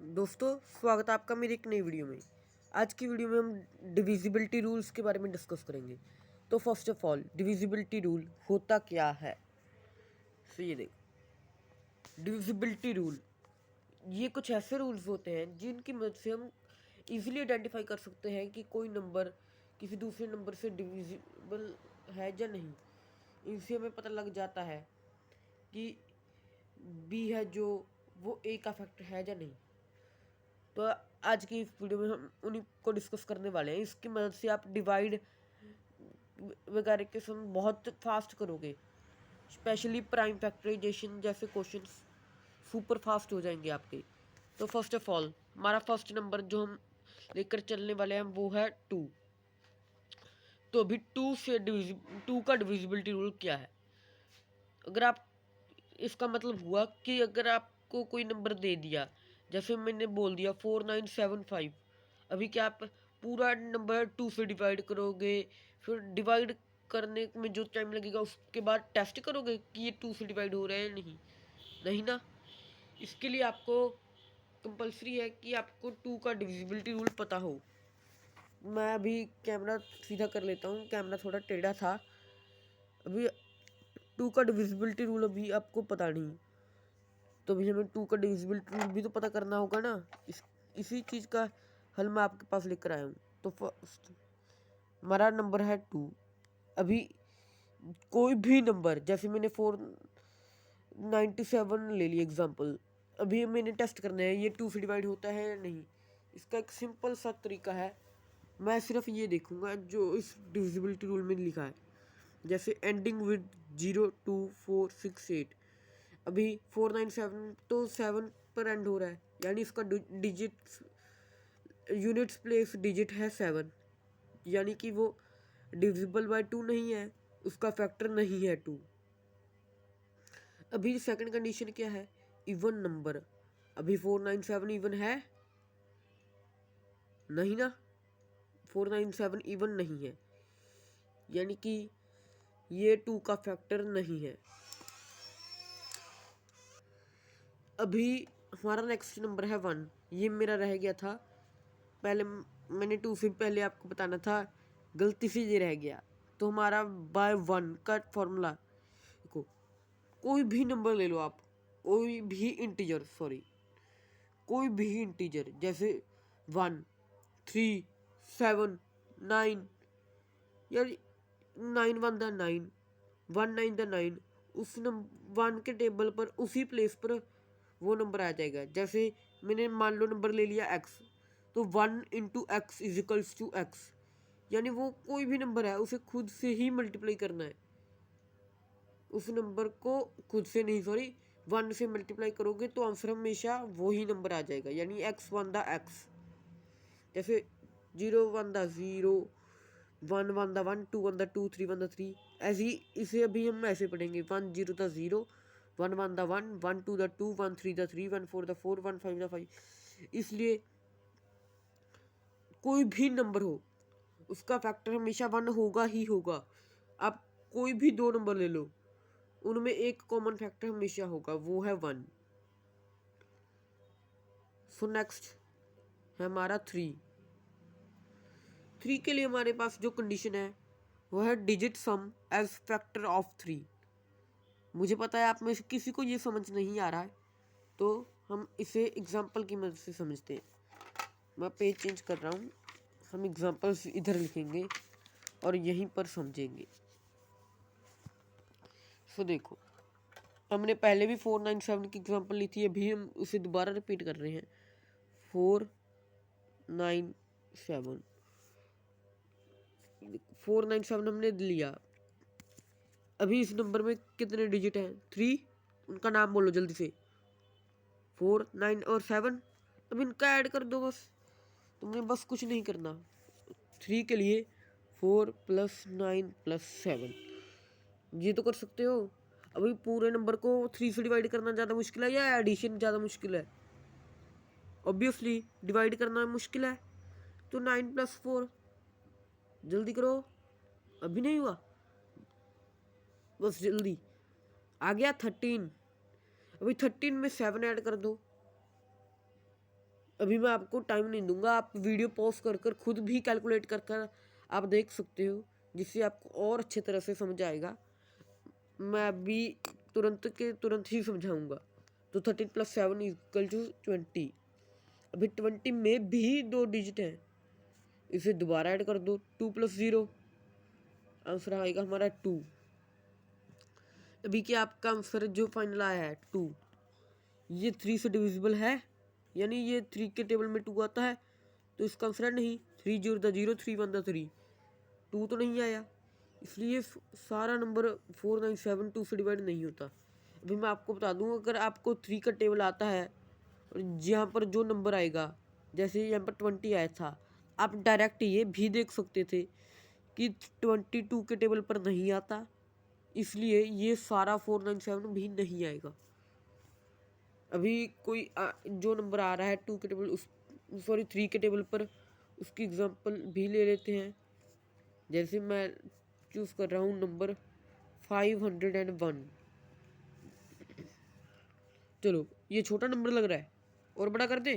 दोस्तों, स्वागत है आपका मेरी एक नई वीडियो में। आज की वीडियो में हम डिविजिबिलिटी रूल्स के बारे में डिस्कस करेंगे। तो first of all, divisibility rule होता क्या है। तो ये देखो, डिविजिबिलिटी रूल ये कुछ ऐसे रूल्स होते हैं जिनकी मदद से हम इजीली आइडेंटिफाई कर सकते हैं कि कोई नंबर किसी दूसरे नंबर से डिविजिबल है या नहीं। इनसे हमें पता लग जाता है कि बी है जो वो ए का फैक्टर है या नहीं। तो आज की इस वीडियो में हम उन्हीं को डिस्कस करने वाले हैं। इसकी मदद से आप डिवाइड वगैरह के सम बहुत फास्ट करोगे। स्पेशली प्राइम फैक्टराइजेशन जैसे क्वेश्चंस सुपर फास्ट हो जाएंगे आपके। तो फर्स्ट ऑफ ऑल, हमारा फर्स्ट नंबर जो हम लेकर चलने वाले हैं वो है 2। तो अभी 2 का डिविजिबिलिटी रूल क्या है। अगर आप इसका मतलब हुआ कि अगर आपको कोई नंबर दे दिया, जैसे मैंने बोल दिया 4975, अभी क्या आप पूरा नंबर 2 से डिवाइड करोगे, फिर डिवाइड करने में जो टाइम लगेगा उसके बाद टेस्ट करोगे कि ये 2 से डिवाइड हो रहा है नहीं, नहीं ना। इसके लिए आपको कंपलसरी है कि आपको 2 का डिविजिबिलिटी रूल पता हो। मैं अभी कैमरा सीधा कर लेता हूँ, कैमरा थोड़ा टेढ़ा था। अभी 2 का डिविजिबिलिटी रूल अभी आपको पता नहीं, तो अभी हमें 2 का डिविजिबिलिटी रूल भी तो पता करना होगा ना। इसी चीज़ का हल मैं आपके पास लेकर आया हूँ। तो फर्स्ट हमारा नंबर है 2। अभी कोई भी नंबर, जैसे मैंने 497 ले लिया एग्जांपल, अभी मैंने टेस्ट करना है ये 2 से डिवाइड होता है या नहीं। इसका एक सिंपल सा तरीका है, मैं सिर्फ ये देखूंगा जो इस डिविजिबिलिटी रूल में लिखा है। जैसे एंडिंग विद 02468, अभी 497 तो 7 पर एंड हो रहा है, यानी इसका डिजिट यूनिट्स प्लेस डिजिट है 7, यानी कि वो डिविजिबल बाय 2 नहीं है, उसका फैक्टर नहीं है 2। अभी सेकंड कंडीशन क्या है, इवन नंबर। अभी 497 इवन है नहीं ना, 497 इवन नहीं है, यानी कि ये 2 का फैक्टर नहीं है। अभी हमारा नेक्स्ट नंबर है 1, ये मेरा रह गया था पहले, मैंने 2 से पहले आपको बताना था, गलती से ये रह गया। तो हमारा बाय 1 का फॉर्मूला देखो, कोई भी नंबर ले लो आप, कोई भी इंटीजर, सॉरी कोई भी इंटीजर, जैसे 1, 3, 7, 9, यार 9 1 द 9, 1 9 द 9, उस 1 के टेबल पर उसी प्लेस पर वो नंबर आ जाएगा। जैसे मैंने मान लो नंबर ले लिया x, तो 1 into x is equals to x, यानी वो कोई भी नंबर है उसे खुद से ही मल्टीप्लाई करना है। उस नंबर को खुद से नहीं, सॉरी 1 से मल्टीप्लाई करोगे तो आंसर हमेशा वही नंबर आ जाएगा, यानी x 1 द x। जैसे 0 1 द 0, 1 1 द 1, 2 1 द 2, 3 1 द 3, ऐसे ही इसे अभी हम ऐसे पढ़ेंगे 1 0 the 0, 1 1 the 1, 1 2 the 2, 1 3 the 3, 1 4 the 4, 1 5 the 5। इसलिए कोई भी नंबर हो उसका फैक्टर हमेशा 1 होगा ही होगा। आप कोई भी 2 नंबर ले लो, उनमें एक कॉमन फैक्टर हमेशा होगा, वो है 1। सो नेक्स्ट है हमारा 3। के लिए हमारे पास जो कंडीशन है वो है digit some age factor of 3। मुझे पता है आप में से किसी को ये समझ नहीं आ रहा है, तो हम इसे एग्जाम्पल की मदद से समझते हैं। मैं पेज चेंज कर रहा हूँ, हम एग्जाम्पल्स इधर लिखेंगे और यहीं पर समझेंगे। सो देखो, हमने पहले भी 497 की एग्जांपल ली थी, अभी हम उसे दोबारा रिपीट कर रहे हैं। 497 हमने लिया। अभी इस नंबर में कितने डिजिट हैं, 3, उनका नाम बोलो जल्दी से। 4 9 और 7, अब इनका ऐड कर दो बस, तुमने बस कुछ नहीं करना। 3 के लिए 4 + 9 + 7, ये तो कर सकते हो। अभी पूरे नंबर को 3 से डिवाइड करना ज़्यादा मुश्किल है या एडिशन ज़्यादा मुश्किल है? ऑब्वियसली डिवाइड करना मुश्किल है, तो 9 + 4, जल्दी करो। अभी नहीं हुआ, बस जल्दी। आ गया 13, अभी 13 में 7 ऐड कर दो, अभी मैं आपको टाइम नहीं दूंगा, आप वीडियो पॉज कर कर खुद भी कैलकुलेट कर कर आप देख सकते हो, जिससे आपको और अच्छे तरह से समझ आएगा। मैं अभी तुरंत के तुरंत ही समझाऊंगा। तो 13 + 7 = 20। अभी 20 में भी 2 डिजिट हैं, इसे दोबारा ऐड कर दो। 2 + 0, आंसर आएगा हमारा 2। अभी क्या आपका आंसर जो फाइनल आया है 2, ये 3 से डिविजिबल है, यानी ये 3 के टेबल में 2 आता है, तो इसका आंसर है नहीं। 3 0 × 0, 3 1 × 3, 2 तो नहीं आया, इसलिए सारा नंबर 4972 से डिवाइड नहीं होता। अभी मैं आपको बता दूं, अगर आपको 3 का टेबल आता है और यहाँ पर जो नंबर आएगा, जैसे यहाँ पर 20 आया था, आप डायरेक्ट ये भी देख सकते थे कि 22 के टेबल पर नहीं आता, इसलिए ये सारा 497 भी नहीं आएगा। अभी कोई जो नंबर आ रहा है 2 के टेबल उस 3 के टेबल पर, उसकी एग्जांपल भी ले लेते हैं। जैसे मैं चूज़ कर रहा हूँ नंबर 501। चलो ये छोटा नंबर लग रहा है, और बड़ा कर दे।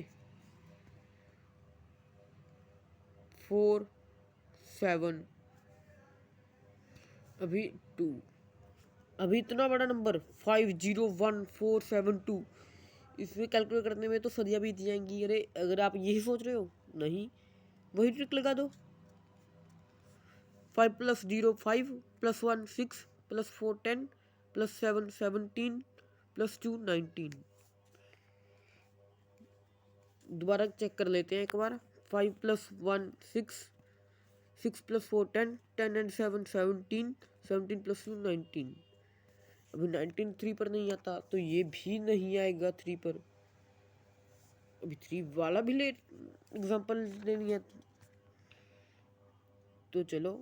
4 7, अभी 2। अभी इतना बड़ा नंबर 501472, इसमें कैलकुलेट करने में तो सदियाँ बीत जाएंगी। अरे अगर आप यही सोच रहे हो, नहीं, वही ट्रिक लगा दो। 5 + 0 5 + 1 6 + 4 10 + 7 17 + 2 19। दोबारा चेक कर लेते हैं एक बार। 5 + 1 6, 6 + 4 10, 10 and 7 17, 17 + 2 19। अभी 19 3 पर नहीं आता, तो ये भी नहीं आएगा 3 पर। अभी 3 वाला भी ले एग्जाम्पल लेनी है, तो चलो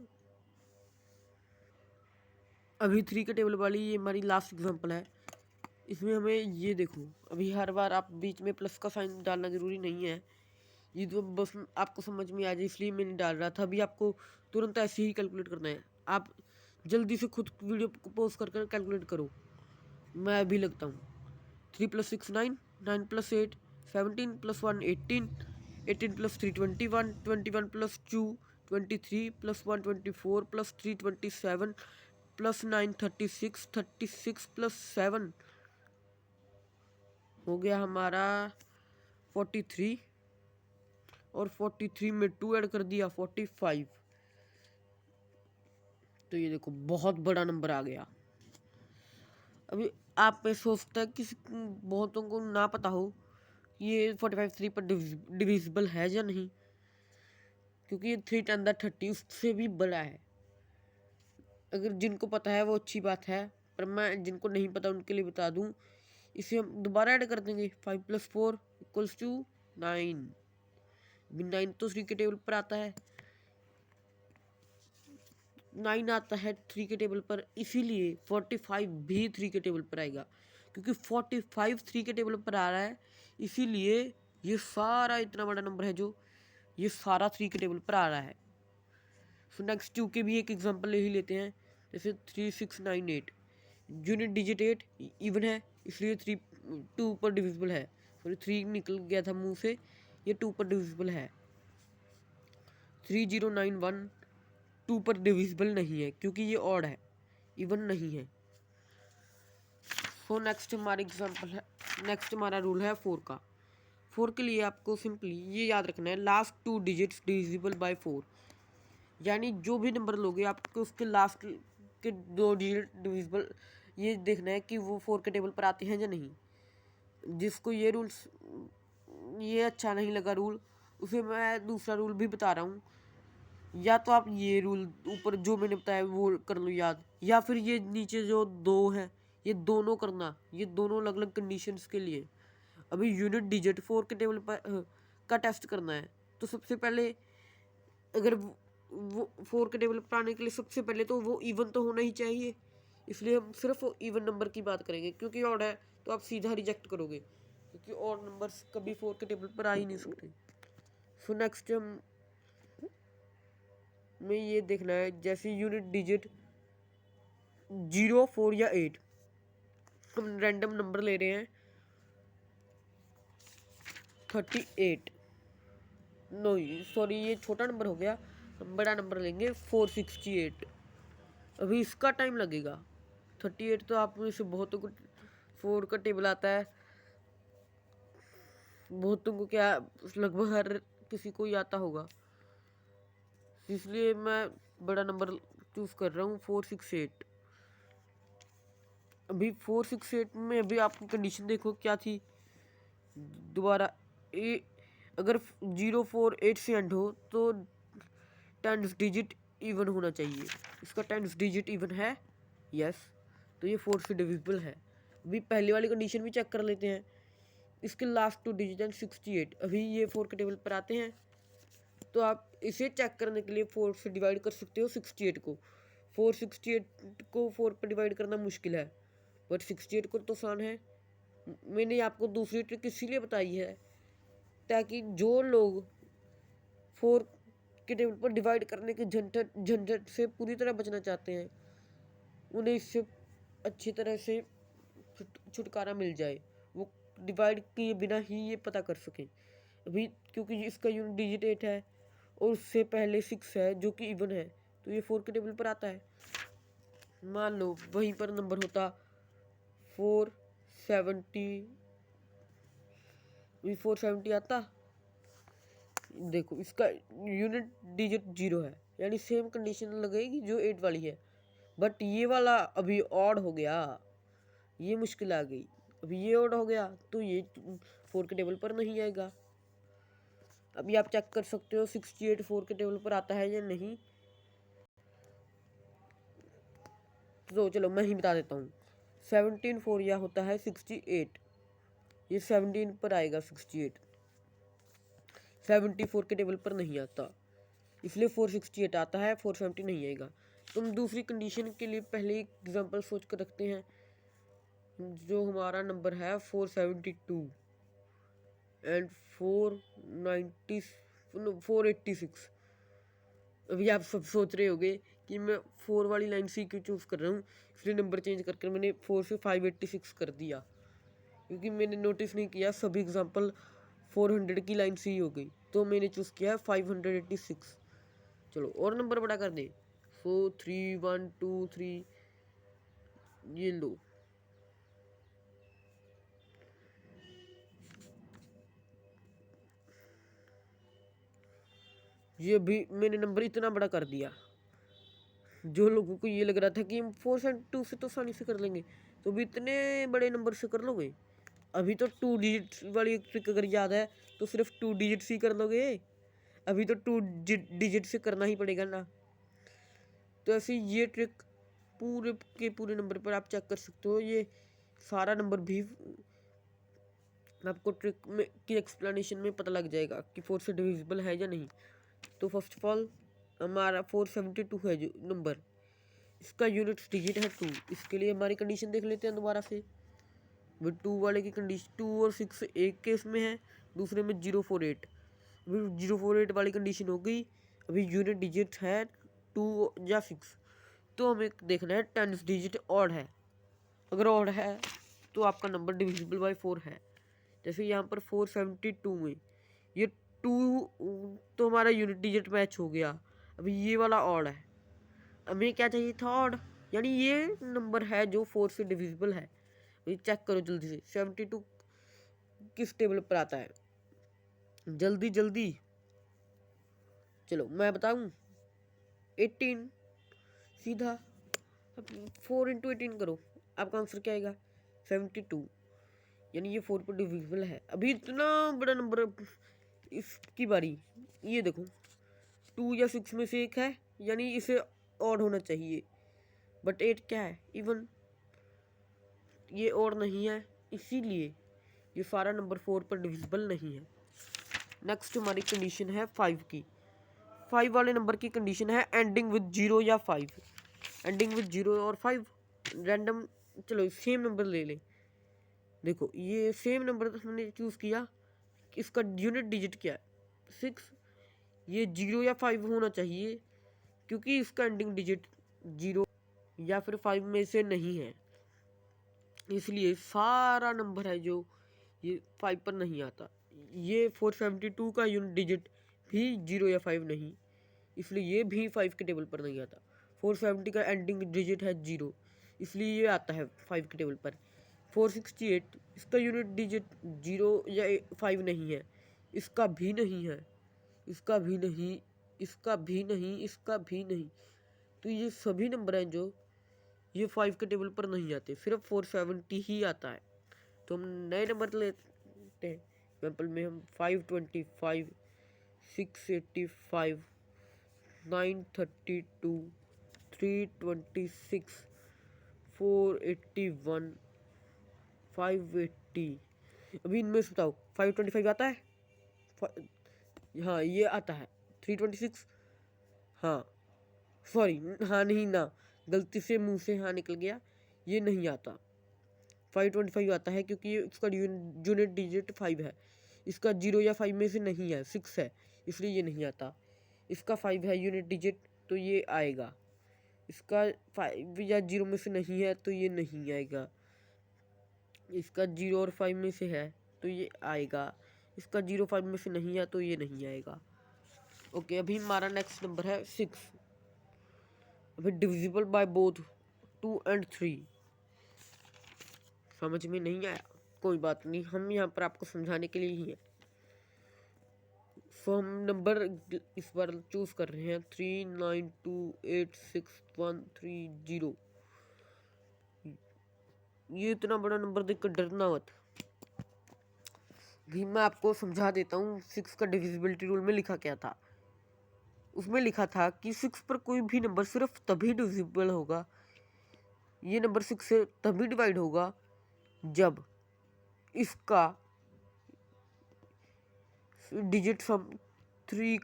अभी 3 के टेबल वाली ये हमारी लास्ट एग्जाम्पल है। इसमें हमें ये देखो, अभी हर बार आप बीच में प्लस का साइन डालना ज़रूरी नहीं है, ये तो बस आपको समझ में आ जाए इसलिए मैं नहीं डाल रहा था। अभी आपको तुरंत ऐसे ही कैलकुलेट करना है, आप जल्दी से खुद वीडियो को पॉज कर कर कैलकुलेट करो। मैं अभी लगता हूँ। 3 + 6 9, 9 + 8 17 + 1 18, 18 + 3 21, 21 + 2 23 + 1 24 + 3 27 + 9 36, 36 + 7 हो गया हमारा 43, और 43 में 2 ऐड कर दिया 45। तो ये देखो बहुत बड़ा नंबर आ गया। अभी आप में सोचता है किसी बहुतों को ना पता हो ये 45 3 पर डिविजिबल है या नहीं, क्योंकि ये 3 × 30 उससे भी बड़ा है। अगर जिनको पता है वो अच्छी बात है, पर मैं जिनको नहीं पता उनके लिए बता दूं, इसे हम दोबारा ऐड कर देंगे। 5 + 4 = 9। 9 तो 3 के टेबल पर आता है, 9 आता है 3 के टेबल पर, इसीलिए 45 भी 3 के टेबल पर आएगा। क्योंकि 45 3 के टेबल पर आ रहा है, इसीलिए ये सारा इतना बड़ा नंबर है जो ये सारा 3 के टेबल पर आ रहा है। सो नेक्स्ट 2 के भी एक एग्जांपल ले ही लेते हैं। जैसे 3 6 9 8, यूनिट डिजिट 8 इवन है, इसलिए 3 2 पर डिविजिबल है। सॉरी 3 निकल गया था मुंह से, ये 2 पर डिविजिबल है। 3 0 9 1 2 पर डिविजिबल नहीं है, क्योंकि ये ऑड है, इवन नहीं है। सो नेक्स्ट हमारा एग्जांपल है, नेक्स्ट हमारा रूल है 4 का। 4 के लिए आपको सिंपली ये याद रखना है, लास्ट 2 डिजिट्स डिविजिबल बाय 4, यानी जो भी नंबर लोगे आपको उसके लास्ट के 2 डिजिट डिविजिबल, ये देखना है कि वो 4 के टेबल पर आते हैं या नहीं। जिसको ये रूल्स ये अच्छा नहीं लगा रूल, उसे मैं दूसरा रूल भी बता रहा हूँ। या तो आप ये रूल ऊपर जो मैंने बताया वो कर लो याद, या फिर ये नीचे जो 2 है ये दोनों करना, ये दोनों अलग अलग कंडीशंस के लिए। अभी यूनिट डिजिट 4 के टेबल पर का टेस्ट करना है, तो सबसे पहले अगर वो 4 के टेबल पर आने के लिए सबसे पहले तो वो इवन तो होना ही चाहिए, इसलिए हम सिर्फ इवन नंबर की बात करेंगे। क्योंकि ऑड है तो आप सीधा रिजेक्ट करोगे, क्योंकि ऑड नंबर्स कभी 4 के टेबल पर आ ही नहीं सकते। सो नेक्स्ट हम में ये देखना है, जैसे यूनिट डिजिट 0 4 या 8, हम रैंडम नंबर ले रहे हैं। 38। नहीं सॉरी, ये छोटा नंबर हो गया, हम बड़ा नंबर लेंगे 468। अभी इसका टाइम लगेगा। 38 तो आप में से बहुतों को 4 का टेबल आता है, बहुतों को क्या लगभग हर किसी को ही आता होगा, इसलिए मैं बड़ा नंबर चूज कर रहा हूँ 468। अभी 468 में अभी आपकी कंडीशन देखो क्या थी दोबारा। अगर 048 से एंड हो तो 10 डिजिट इवन होना चाहिए। इसका 10 डिजिट इवन है, यस, तो ये 4 से डिविजिबल है। अभी पहले वाली कंडीशन भी चेक कर लेते हैं। इसके लास्ट 2 डिजिट हैं 68। अभी ये 4 के टेबल पर आते हैं, तो आप इसे चेक करने के लिए 4 से डिवाइड कर सकते हो 68 को। 468 को 4 पर डिवाइड करना मुश्किल है, बट 68 को तो आसान है। मैंने आपको दूसरी ट्रिक इसीलिए बताई है ताकि जो लोग 4 के टेबल पर डिवाइड करने के झंझट से पूरी तरह बचना चाहते हैं, उन्हें इससे अच्छी तरह से छुटकारा मिल जाए, वो डिवाइड किए बिना ही ये पता कर सकें। अभी क्योंकि इसका यूनिट डिजिट 8 है और उससे पहले 6 है जो कि इवन है, तो ये 4 के टेबल पर आता है। मान लो वहीं पर नंबर होता 470, 470 आता। देखो इसका यूनिट डिजिट 0 है, यानी सेम कंडीशन लगेगी जो 8 वाली है, बट ये वाला अभी ऑड हो गया, ये मुश्किल आ गई। अभी ये ऑड हो गया तो ये 4 के टेबल पर नहीं आएगा। अभी आप चेक कर सकते हो 68 4 के टेबल पर आता है या नहीं। तो चलो मैं ही बता देता हूँ। 17 4 यह होता है 68, ये 17 पर आएगा 68। 74 के टेबल पर नहीं आता, इसलिए 468 आता है, 470 नहीं आएगा। तुम दूसरी कंडीशन के लिए पहले एक एग्जांपल सोच कर रखते हैं। जो हमारा नंबर है 472 एंड 486। अभी आप सब सोच रहे होगे कि मैं 4 वाली लाइन सी क्यों चूज़ कर रहा हूँ, इसलिए नंबर चेंज करके मैंने 4 से 586 कर दिया, क्योंकि मैंने नोटिस नहीं किया सभी एग्जांपल 400 की लाइन सी हो गई, तो मैंने चूज़ किया 586। चलो और नंबर बड़ा कर दें, 4 3 1 2 3, ये लो। ये भी मैंने नंबर इतना बड़ा कर दिया, जो लोगों को ये लग रहा था कि हम 472 से तो आसानी से कर लेंगे, तो भी इतने बड़े नंबर से कर लोगे। अभी तो 2 डिजिट वाली ट्रिक अगर याद है तो सिर्फ 2 डिजिट से कर लोगे, अभी तो 2 डिजिट से करना ही पड़ेगा ना। तो ऐसे ये ट्रिक पूरे के पूरे नंबर पर आप चेक कर सकते हो। ये सारा नंबर भी आपको ट्रिक में की एक्सप्लेनेशन में पता लग जाएगा कि 4 से डिविजिबल है या नहीं। तो फर्स्ट ऑफ ऑल हमारा 472 है जो नंबर, इसका यूनिट डिजिट है 2। इसके लिए हमारी कंडीशन देख लेते हैं दोबारा से। वो 2 वाले की कंडीशन 2 और 6 एक केस में है, दूसरे में 048। अभी 048 वाली कंडीशन हो गई। अभी यूनिट डिजिट है 2 या 6, तो हमें देखना है 10 डिजिट ऑड है। अगर ऑड है तो आपका नंबर डिविजिबल बाय 4 है। जैसे यहाँ पर 472 में ये 2 तो हमारा यूनिट डिजिट मैच हो गया। अभी ये वाला ऑड है, हमें क्या चाहिए था ऑड, यानी ये नंबर है जो 4 से डिविजिबल है। ये चेक करो जल्दी से 72 किस टेबल पर आता है, जल्दी जल्दी। चलो मैं बताऊं, 18 सीधा। अब 4 इंटू 18 करो, आपका आंसर क्या आएगा 72, यानी ये 4 पर डिविजिबल है। अभी इतना बड़ा नंबर, इसकी बारी, ये देखो 2 या 6 में से एक है, यानी इसे ऑड होना चाहिए, बट 8 क्या है इवन, ये ऑड नहीं है, इसीलिए ये सारा नंबर 4 पर डिविजिबल नहीं है। नेक्स्ट हमारी कंडीशन है 5 की। 5 वाले नंबर की कंडीशन है एंडिंग विद 0 या 5। एंडिंग विद 0 और 5 रैंडम, चलो सेम नंबर ले लें। देखो ये सेम नंबर हमने चूज़ किया, इसका यूनिट डिजिट क्या है 6, ये 0 या 5 होना चाहिए, क्योंकि इसका एंडिंग डिजिट 0 या फिर 5 में से नहीं है, इसलिए सारा नंबर है जो ये 5 पर नहीं आता। ये 472 का यूनिट डिजिट भी 0 या 5 नहीं, इसलिए ये भी 5 के टेबल पर नहीं आता। 470 का एंडिंग डिजिट है 0, इसलिए ये आता है 5 के टेबल पर। 468 इसका यूनिट डिजिट 0 या 5 नहीं है, इसका भी नहीं है, इसका भी नहीं, इसका भी नहीं, इसका भी नहीं। तो ये सभी नंबर हैं जो ये 5 के टेबल पर नहीं आते, सिर्फ 470 ही आता है। तो हम नए नंबर लेते हैं। एग्जाम्पल में हम 525, 685, 932, 326, 481, 580। अभी इनमें से बताओ 525 आता है? हाँ ये आता है। 326, हाँ सॉरी, हाँ नहीं ना, गलती से मुंह से हाँ निकल गया, ये नहीं आता। 525 आता है क्योंकि इसका यूनिट डिजिट 5 है, इसका 0 या 5 में से नहीं है, 6 है, इसलिए ये नहीं आता। इसका 5 है यूनिट डिजिट, तो ये आएगा। इसका 5 या 0 में से नहीं है, तो ये नहीं आएगा। इसका 0 और 5 में से है, तो ये आएगा। इसका 0 5 में से नहीं है, तो ये नहीं आएगा। ओके, अभी हमारा नेक्स्ट नंबर है 6। अभी डिविजिबल बाय बोथ 2 और 3। समझ में नहीं आया? कोई बात नहीं, हम यहाँ पर आपको समझाने के लिए ही हैं। सो हम नंबर इस बार चूज कर रहे हैं 39286130। ये इतना बड़ा नंबर देखकर डरना मत, भी मैं आपको समझा देता हूँ। 6 का डिविजिबिलिटी रूल में लिखा क्या था। उसमें लिखा था कि 6 पर कोई भी नंबर सिर्फ तभी डिविजिबल होगा, ये नंबर 6 से तभी डिवाइड होगा जब इसका डिजिट सम 3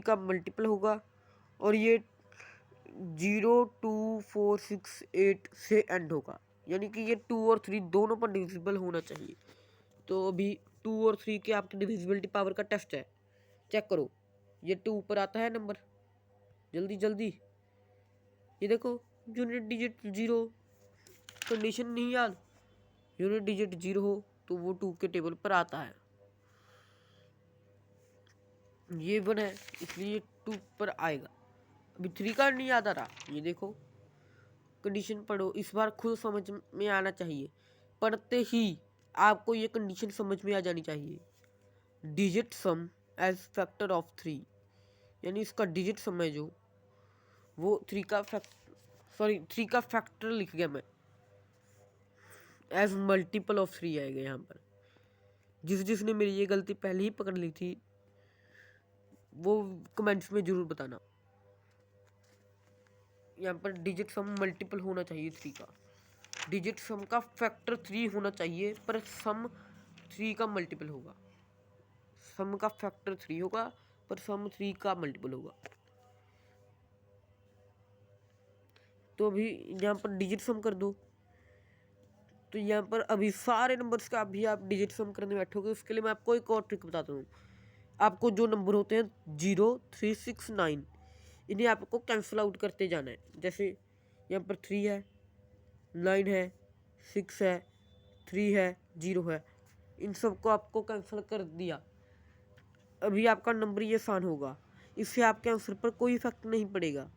का मल्टीपल होगा और ये 0 2 4 6 8 से एंड होगा, यानी कि ये 2 और 3 दोनों पर डिविजिबल होना चाहिए। तो अभी 2 और 3 के आपकी डिविजिबिलिटी पावर का टेस्ट है, चेक करो। ये 2 पर आता है नंबर, जल्दी जल्दी, ये देखो यूनिट डिजिट 0, कंडीशन नहीं याद, यूनिट डिजिट 0 हो तो वो 2 के टेबल पर आता है। ये 1 है, इसलिए 2 पर आएगा। अभी 3 का नहीं याद आ रहा, ये देखो कंडीशन पढ़ो, इस बार खुद समझ में आना चाहिए। पढ़ते ही आपको ये कंडीशन समझ में आ जानी चाहिए। Digit some age factor of 3, यानी इसका डिजिट सम है जो वो 3 का फैक्टर लिख गया मैं, एज मल्टीपल ऑफ 3 आएगा यहाँ पर। जिसने मेरी ये गलती पहले ही पकड़ ली थी वो कमेंट्स में जरूर बताना। यहाँ पर डिजिट सम मल्टीपल होना चाहिए 3 का, डिजिट सम का फैक्टर 3 होना चाहिए, पर सम 3 का मल्टीपल होगा। सम का फैक्टर 3 होगा पर सम 3 का मल्टीपल होगा। तो अभी यहाँ पर डिजिट सम कर दो, तो यहाँ पर अभी सारे नंबर्स का अभी आप डिजिट सम करने बैठोगे, उसके लिए मैं आपको एक और ट्रिक बताता हूँ। आपको जो नंबर होते हैं 0 3 6 9, इन्हें आपको कैंसिल आउट करते जाना है। जैसे यहाँ पर 3 है, 9 है, 6 है, 3 है, 0 है, इन सबको आपको कैंसिल कर दिया। अभी आपका नंबर ये आसान होगा, इससे आपके आंसर पर कोई इफेक्ट नहीं पड़ेगा।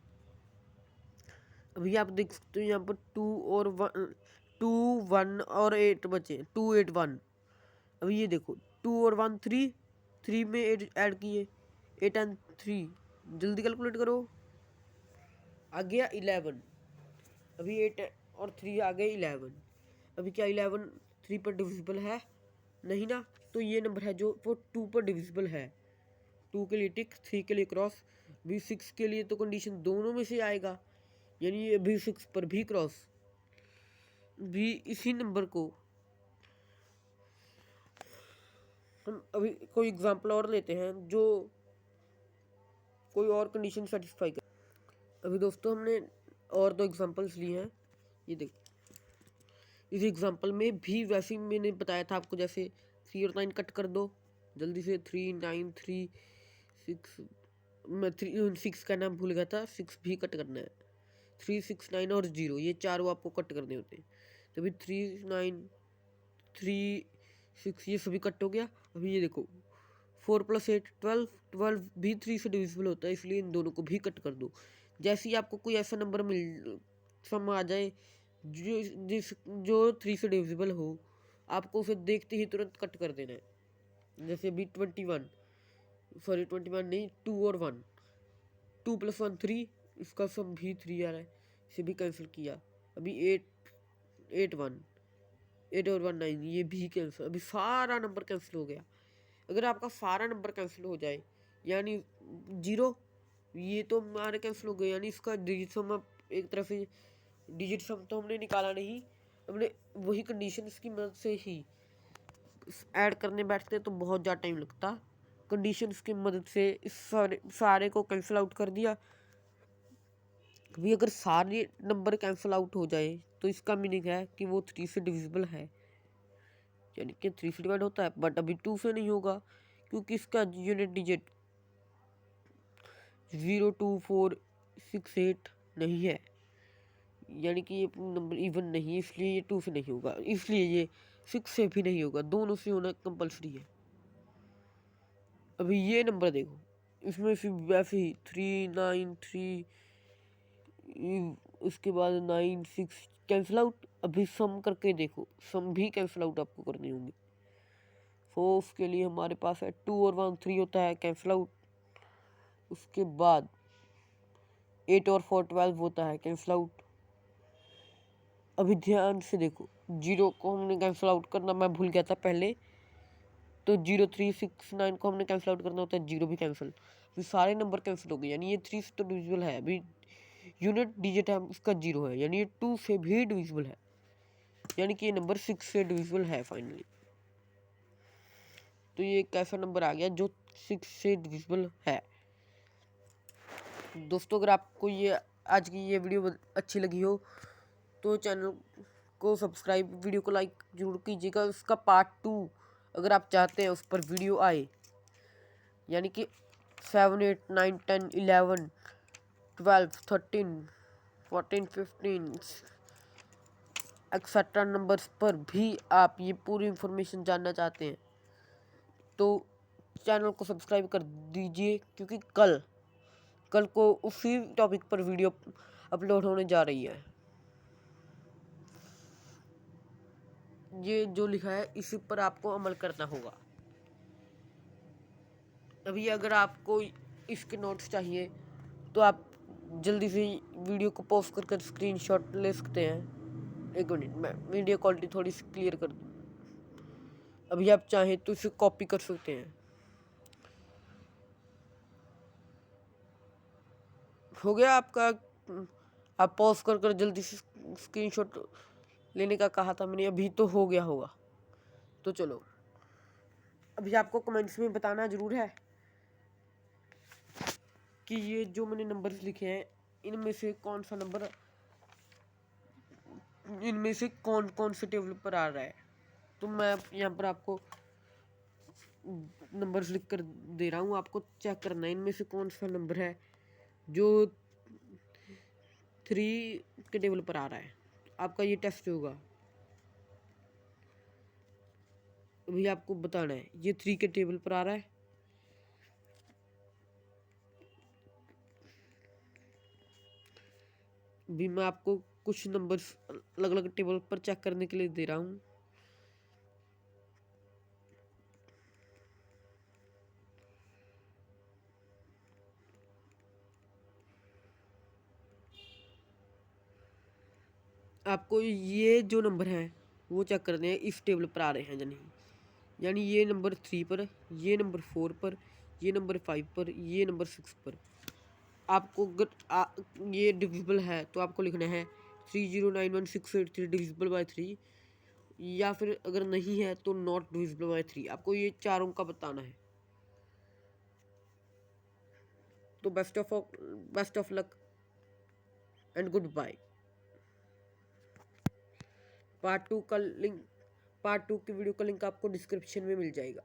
अभी आप देख सकते हो यहाँ पर 2 1 और 8 बचे, 2 8 1। अभी ये देखो 2 और 1 3 में 8 ऐड किए, 8 एंड 3, जल्दी कैलकुलेट करो, आ गया 11। अभी 8 और 3 आ गए 11। अभी क्या 11 3 पर डिविजिबल है? नहीं ना, तो ये नंबर है जो वो 2 पर डिविजिबल है। 2 के लिए टिक, 3 के लिए क्रॉस, भी 6 के लिए तो कंडीशन दोनों में से आएगा, यानी ये भी 6 पर भी क्रॉस। भी इसी नंबर को हम अभी कोई एग्जांपल और लेते हैं जो कोई और कंडीशन सेटिस्फाई कर। अभी दोस्तों हमने और 2 एग्जांपल्स लिए हैं, ये देखो। इस एग्जांपल में भी वैसे ही मैंने बताया था आपको, जैसे 3 और 9 कट कर दो जल्दी से। 3 9 3 6, मैं 6 का नाम भूल गया था, 6 भी कट करना है। 3 6 9 और 0, ये चारों आपको कट करने होते हैं। तो अभी 3 9 3 6 ये सभी कट हो गया। अभी ये देखो 4 + 8 12, 12 भी 3 से डिविजिबल होता है, इसलिए इन दोनों को भी कट कर दो। जैसे ही आपको कोई ऐसा नंबर सम आ जाए जो 3 से डिविजिबल हो, आपको उसे देखते ही तुरंत कट कर देना है। जैसे अभी 21 नहीं 2 और 1, 2 + 1 3, इसका सम भी 3 आ रहा है, इसे भी कैंसिल किया। अभी 8 1, 8 और 1 9, ये भी कैंसिल। अभी सारा नंबर कैंसिल हो गया। अगर आपका सारा नंबर कैंसिल हो जाए यानी 0, ये तो हमारे कैंसिल हो गए, यानी इसका डिजिट सम एक तरह से डिजिट सम तो हमने निकाला नहीं, हमने वही कंडीशंस की मदद से ही ऐड करने बैठते तो बहुत ज़्यादा टाइम लगता। कंडीशंस की मदद से इस सारे को कैंसिल आउट कर दिया। अभी अगर सारे नंबर कैंसिल आउट हो जाए तो इसका मीनिंग है कि वो 3 से डिविजिबल है, यानी कि 3 से डिवाइड होता है। बट अभी 2 से नहीं होगा क्योंकि इसका यूनिट डिजिट 0 2 4 6 8 नहीं है, यानी कि ये नंबर इवन नहीं है, इसलिए ये 2 से नहीं होगा, इसलिए ये 6 से भी नहीं होगा, दोनों से होना कंपलसरी है। अभी ये नंबर देखो, इसमें फिर वैसे ही 3 9 3, उसके बाद 9 6 कैंसिल आउट। अभी सम करके देखो, सम भी कैंसिल आउट आपको करनी होंगी। तो उसके लिए हमारे पास है 2 और 1 3 होता है कैंसिल आउट। उसके बाद 8 और 4 12 होता है कैंसिल आउट। अभी ध्यान से देखो, 0 को हमने कैंसिल आउट करना मैं भूल गया था पहले, तो 0 3 6 9 को हमने कैंसिल आउट करना होता है, 0 भी कैंसिल। फिर सारे नंबर कैंसिल हो गए, यानी ये 3 से तो डिविजिबल है। अभी यूनिट डिजिट है उसका 0 है, यानी ये 2 से भी डिविजिबल है, यानी कि ये नंबर 6 से डिविजिबल है फाइनली। तो ये एक ऐसा नंबर आ गया जो 6 से डिविजिबल है। दोस्तों अगर आपको ये आज की ये वीडियो अच्छी लगी हो तो चैनल को सब्सक्राइब, वीडियो को लाइक जरूर कीजिएगा। उसका पार्ट 2 अगर आप चाहते हैं उस पर वीडियो आए, यानी कि 7 8 9 10 11 12 13 14 15 एक्सेट्रा नंबर्स पर भी आप ये पूरी इंफॉर्मेशन जानना चाहते हैं तो चैनल को सब्सक्राइब कर दीजिए, क्योंकि कल को उसी टॉपिक पर वीडियो अपलोड होने जा रही है। ये जो लिखा है इसी पर आपको अमल करना होगा। अभी अगर आपको इसके नोट्स चाहिए तो आप जल्दी से वीडियो को पॉज कर स्क्रीनशॉट ले सकते हैं। एक मिनट में वीडियो क्वालिटी थोड़ी सी क्लियर कर दूँ। अभी आप चाहें तो इसे कॉपी कर सकते हैं। हो गया आपका, आप पॉज कर जल्दी से स्क्रीनशॉट लेने का कहा था मैंने, अभी तो हो गया होगा। तो चलो अभी आपको कमेंट्स में बताना ज़रूर है कि ये जो मैंने नंबर्स लिखे हैं इनमें से कौन सा नंबर, इनमें से कौन कौन से टेबल पर आ रहा है। तो मैं यहाँ पर आपको नंबर्स लिख कर दे रहा हूँ, आपको चेक करना है इनमें से कौन सा नंबर है जो 3 के टेबल पर आ रहा है। आपका ये टेस्ट होगा, अभी आपको बताना है ये 3 के टेबल पर आ रहा है। भी मैं आपको कुछ नंबर्स अलग अलग टेबल पर चेक करने के लिए दे रहा हूँ। आपको ये जो नंबर हैं वो चेक करने हैं इस टेबल पर आ रहे हैं या नहीं, यानी ये नंबर 3 पर, ये नंबर 4 पर, ये नंबर 5 पर, ये नंबर 6 पर। आपको अगर ये डिविजिबल है तो आपको लिखना है 3091683 डिविजिबल बाय 3, या फिर अगर नहीं है तो नॉट डिविजिबल बाय 3। आपको ये चारों का बताना है। तो best of luck and goodbye. Part 2 की वीडियो का लिंक आपको डिस्क्रिप्शन में मिल जाएगा।